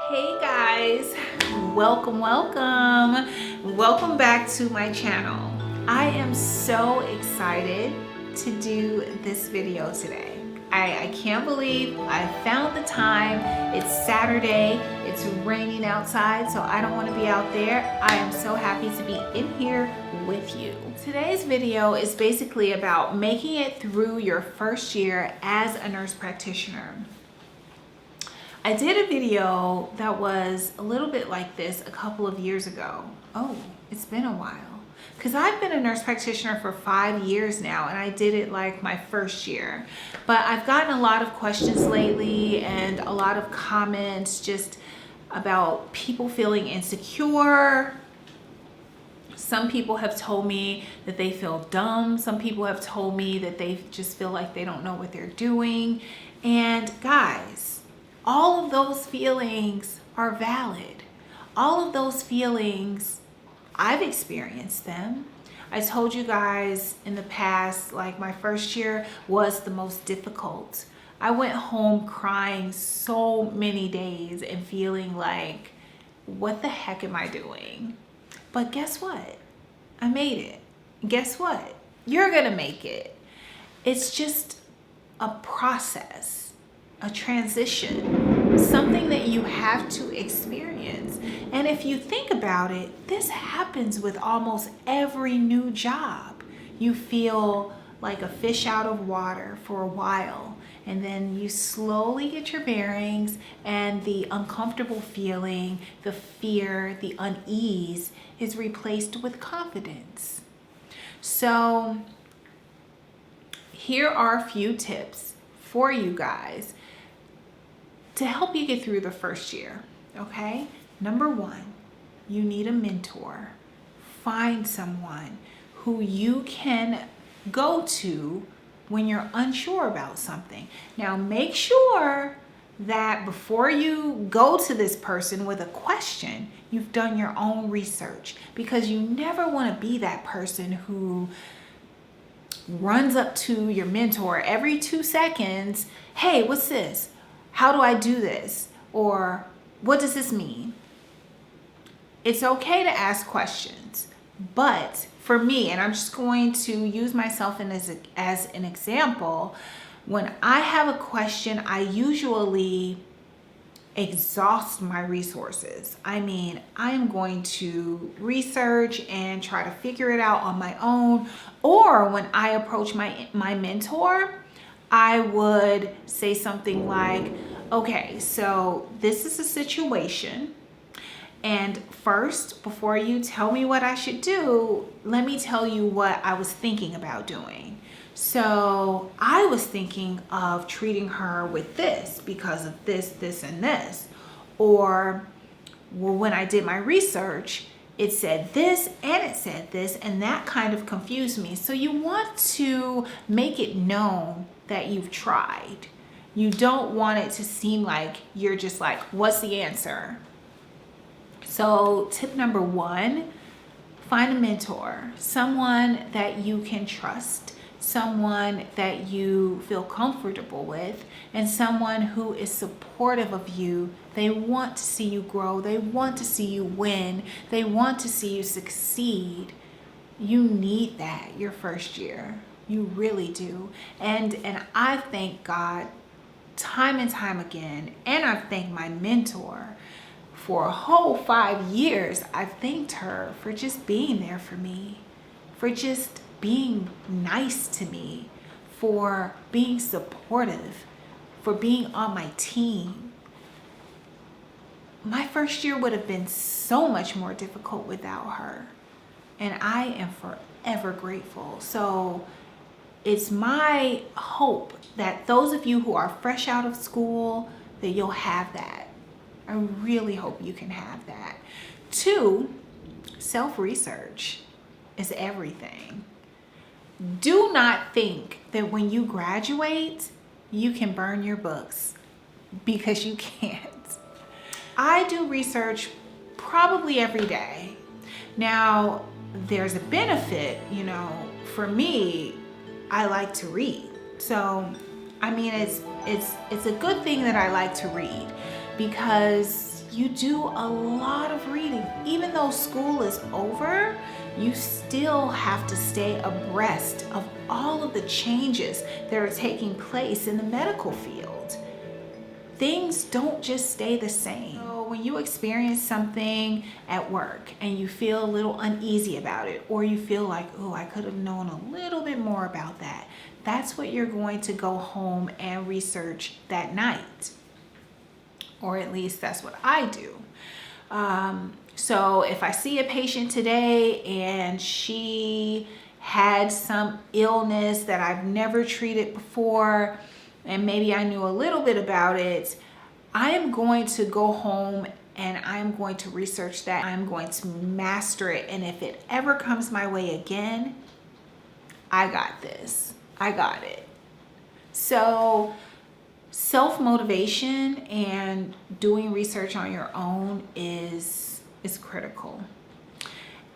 Hey guys, welcome back to my channel. I am so excited to do this video today. I can't believe I found the time. It's Saturday, it's raining outside, so I don't want to be out there. I am so happy to be in here with you. Today's video is basically about making it through your first year as a nurse practitioner. I did a video that was a little bit like this a couple of years ago. Oh, it's been a while. Because I've been a nurse practitioner for 5 years now, and I did it like my first year. But I've gotten a lot of questions lately and a lot of comments just about people feeling insecure. Some people have told me that they feel dumb. Some people have told me that they just feel like they don't know what they're doing. And guys, all of those feelings are valid. All of those feelings, I've experienced them. I told you guys in the past, like my first year was the most difficult. I went home crying so many days and feeling like, what the heck am I doing? But guess what? I made it. Guess what? You're gonna make it. It's just a process. A transition, something that you have to experience. And if you think about it, this happens with almost every new job. You feel like a fish out of water for a while, and then you slowly get your bearings, and the uncomfortable feeling, the fear, the unease is replaced with confidence. So here are a few tips for you guys to help you get through the first year, okay? Number one, you need a mentor. Find someone who you can go to when you're unsure about something. Now, make sure that before you go to this person with a question, you've done your own research, because you never want to be that person who runs up to your mentor every 2 seconds. Hey, what's this? How do I do this? Or what does this mean? It's okay to ask questions, but for me, and I'm just going to use myself as an example, when I have a question, I usually exhaust my resources. I mean, I'm going to research and try to figure it out on my own. Or when I approach my mentor, I would say something like, okay, so this is a situation, and first, before you tell me what I should do, let me tell you what I was thinking about doing. So I was thinking of treating her with this because of this, this, and this. Or, well, when I did my research, it said this and it said this, and that kind of confused me. So you want to make it known that you've tried. You don't want it to seem like you're just like, what's the answer? So tip number one, find a mentor, someone that you can trust, someone that you feel comfortable with, and someone who is supportive of you. They want to see you grow. They want to see you win. They want to see you succeed. You need that your first year. You really do. And I thank God time and time again, and I've thanked my mentor for a whole 5 years. I've thanked her for just being there for me, for just being nice to me, for being supportive, for being on my team. My first year would have been so much more difficult without her, and I am forever grateful. So it's my hope that those of you who are fresh out of school, that you'll have that. I really hope you can have that. 2, self-research is everything. Do not think that when you graduate, you can burn your books, because you can't. I do research probably every day. Now, there's a benefit, for me, I like to read. So, I mean, it's a good thing that I like to read, because you do a lot of reading. Even though school is over, you still have to stay abreast of all of the changes that are taking place in the medical field. Things don't just stay the same. So when you experience something at work and you feel a little uneasy about it, or you feel like, oh, I could have known a little bit more about that, that's what you're going to go home and research that night. Or at least that's what I do. So if I see a patient today and she had some illness that I've never treated before, and maybe I knew a little bit about it, I am going to go home and I'm going to research that. I'm going to master it. And if it ever comes my way again, I got this. I got it. So self-motivation and doing research on your own is critical.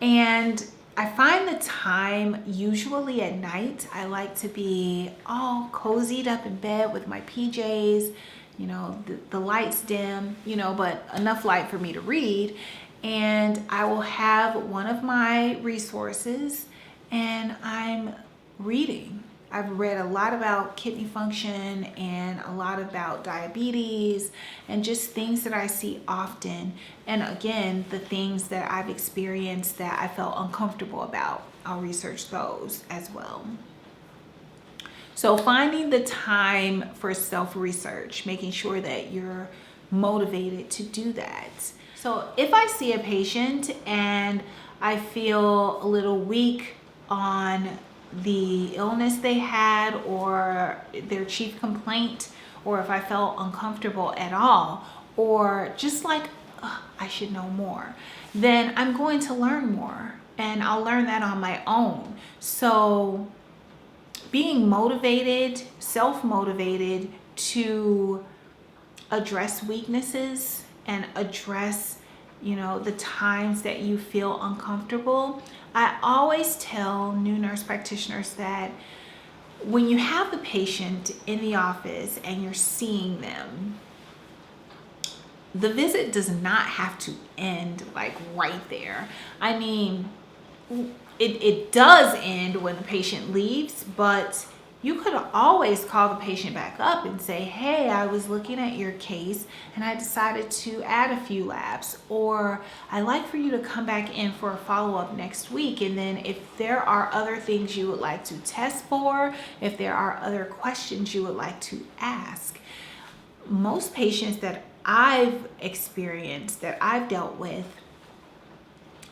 And I find the time usually at night. I like to be all cozied up in bed with my PJs, you know, the lights dim, you know, but enough light for me to read. And I will have one of my resources and I'm reading. I've read a lot about kidney function and a lot about diabetes and just things that I see often. And again, the things that I've experienced that I felt uncomfortable about, I'll research those as well. So finding the time for self-research, making sure that you're motivated to do that. So if I see a patient and I feel a little weak on the illness they had or their chief complaint, or if I felt uncomfortable at all, or just like, I should know more, then I'm going to learn more, and I'll learn that on my own. So being motivated, self-motivated to address weaknesses and address, you know, the times that you feel uncomfortable. I always tell new nurse practitioners that when you have the patient in the office and you're seeing them, the visit does not have to end like right there. I mean, it does end when the patient leaves, but you could always call the patient back up and say, hey, I was looking at your case and I decided to add a few labs, or I'd like for you to come back in for a follow-up next week. And then if there are other things you would like to test for, if there are other questions you would like to ask. Most patients that I've experienced, that I've dealt with,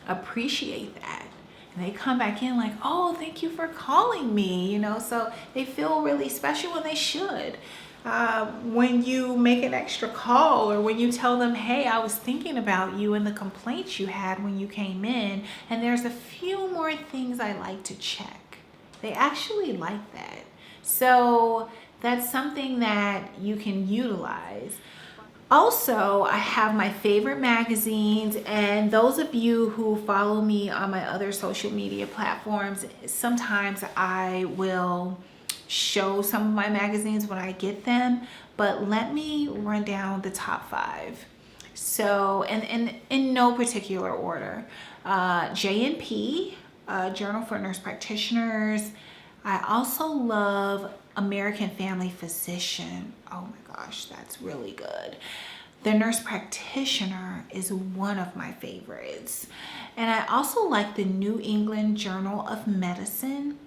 appreciate that. And they come back in like, oh, thank you for calling me, you know, so they feel really special, and they should. When you make an extra call, or when you tell them, hey, I was thinking about you and the complaints you had when you came in, and there's a few more things I like to check. They actually like that. So that's something that you can utilize. Also, I have my favorite magazines, and those of you who follow me on my other social media platforms, sometimes I will show some of my magazines when I get them, but let me run down the top 5. So, and in no particular order, JNP, Journal for Nurse Practitioners. I also love American Family Physician. Oh my gosh, that's really good. The Nurse Practitioner is one of my favorites. And I also like the New England Journal of Medicine,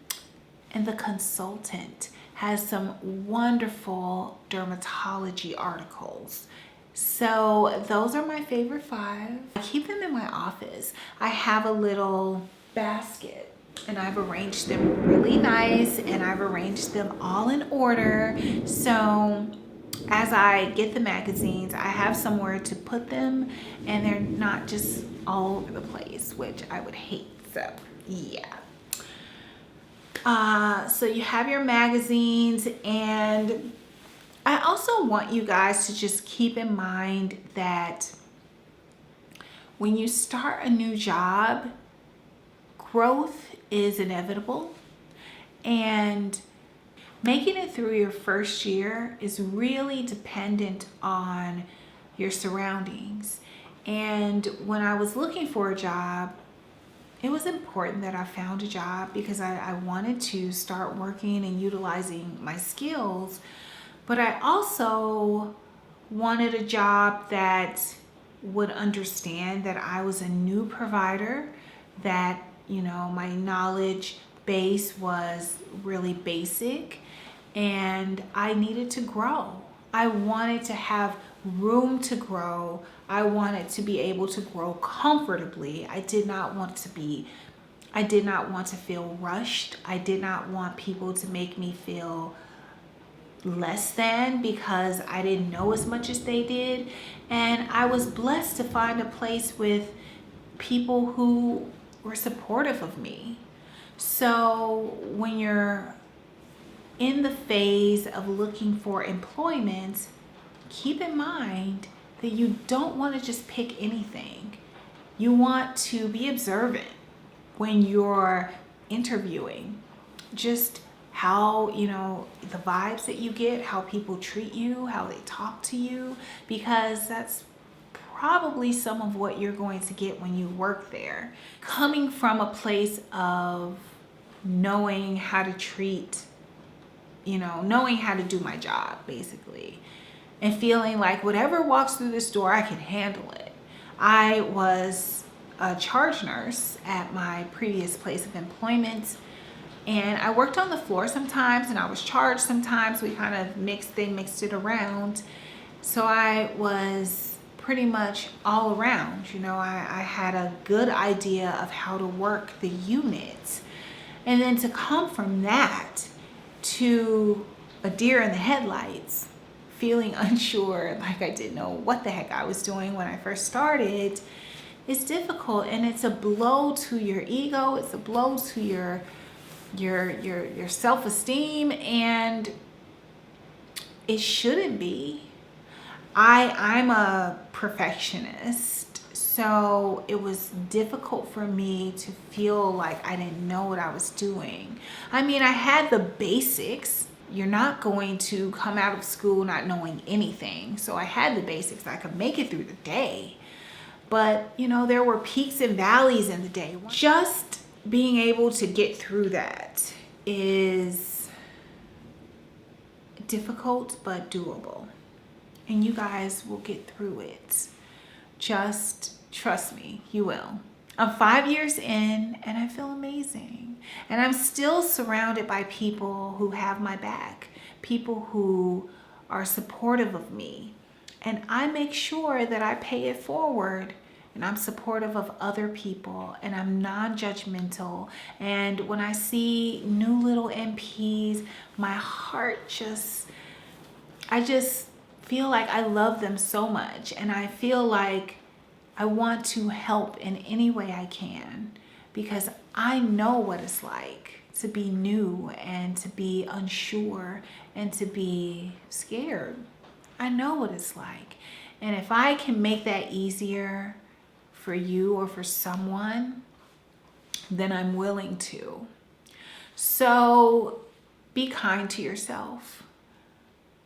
and the Consultant has some wonderful dermatology articles. So those are my favorite 5. I keep them in my office. I have a little basket and I've arranged them really nice, and I've arranged them all in order. So as I get the magazines, I have somewhere to put them and they're not just all over the place, which I would hate. So yeah. So you have your magazines, and I also want you guys to just keep in mind that when you start a new job, growth is inevitable, and making it through your first year is really dependent on your surroundings. And when I was looking for a job, it was important that I found a job because I wanted to start working and utilizing my skills. But I also wanted a job that would understand that I was a new provider, that, you know, my knowledge base was really basic and I needed to grow. I wanted to have room to grow. I wanted to be able to grow comfortably. I did not want to feel rushed. I did not want people to make me feel less than because I didn't know as much as they did. And I was blessed to find a place with people who were supportive of me. So when you're in the phase of looking for employment, keep in mind that you don't want to just pick anything. You want to be observant when you're interviewing. Just how, you know, the vibes that you get, how people treat you, how they talk to you, because that's probably some of what you're going to get when you work there. Coming from a place of knowing how to treat, you know, knowing how to do my job basically, and feeling like whatever walks through this door, I can handle it. I was a charge nurse at my previous place of employment, and I worked on the floor sometimes and I was charged sometimes. We kind of mixed it around. So I was pretty much all around, you know, I had a good idea of how to work the unit. And then to come from that to a deer in the headlights, feeling unsure, like I didn't know what the heck I was doing when I first started, is difficult. And it's a blow to your ego. It's a blow to your self-esteem, and it shouldn't be. I'm a perfectionist, so it was difficult for me to feel like I didn't know what I was doing. I mean, I had the basics. You're not going to come out of school not knowing anything. So I had the basics. I could make it through the day. But, you know, there were peaks and valleys in the day. Just being able to get through that is difficult but doable. And you guys will get through it. Just trust me, you will. I'm 5 years in and I feel amazing. And I'm still surrounded by people who have my back, people who are supportive of me. And I make sure that I pay it forward, and I'm supportive of other people, and I'm non-judgmental. And when I see new little NPs, my heart I just feel like I love them so much, and I feel like I want to help in any way I can, because I know what it's like to be new and to be unsure and to be scared. I know what it's like. And if I can make that easier for you or for someone, then I'm willing to. So be kind to yourself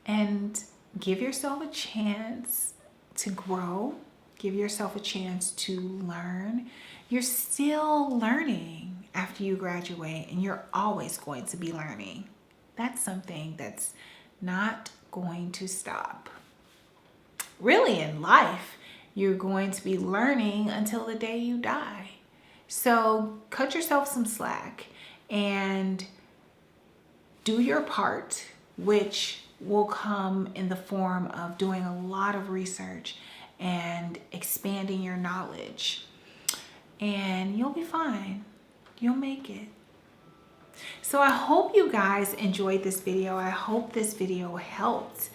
and give yourself a chance to grow. Give yourself a chance to learn. You're still learning after you graduate, and you're always going to be learning. That's something that's not going to stop. Really, in life, you're going to be learning until the day you die. So cut yourself some slack and do your part, which will come in the form of doing a lot of research and expanding your knowledge. And you'll be fine. You'll make it. So I hope you guys enjoyed this video. I hope this video helped.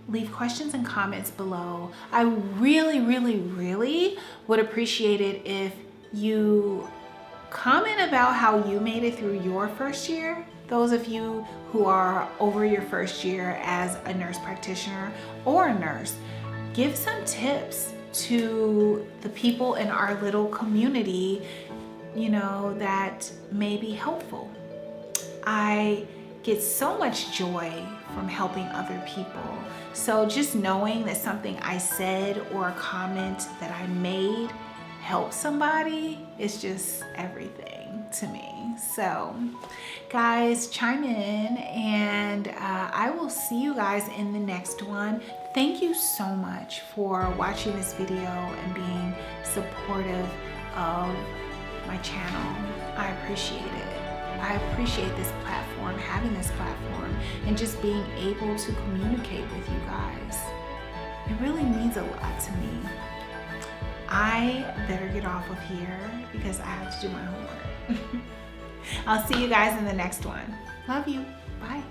Leave questions and comments below. I really, really, really would appreciate it if you comment about how you made it through your first year. Those of you who are over your first year as a nurse practitioner or a nurse, give some tips to the people in our little community, you know, that may be helpful. I get so much joy from helping other people. So just knowing that something I said or a comment that I made helped somebody is just everything to me. So guys, chime in, and I will see you guys in the next one. Thank you so much for watching this video and being supportive of my channel. I appreciate it. I appreciate this platform, having this platform, and just being able to communicate with you guys. It really means a lot to me. I better get off of here because I have to do my homework. I'll see you guys in the next one. Love you. Bye.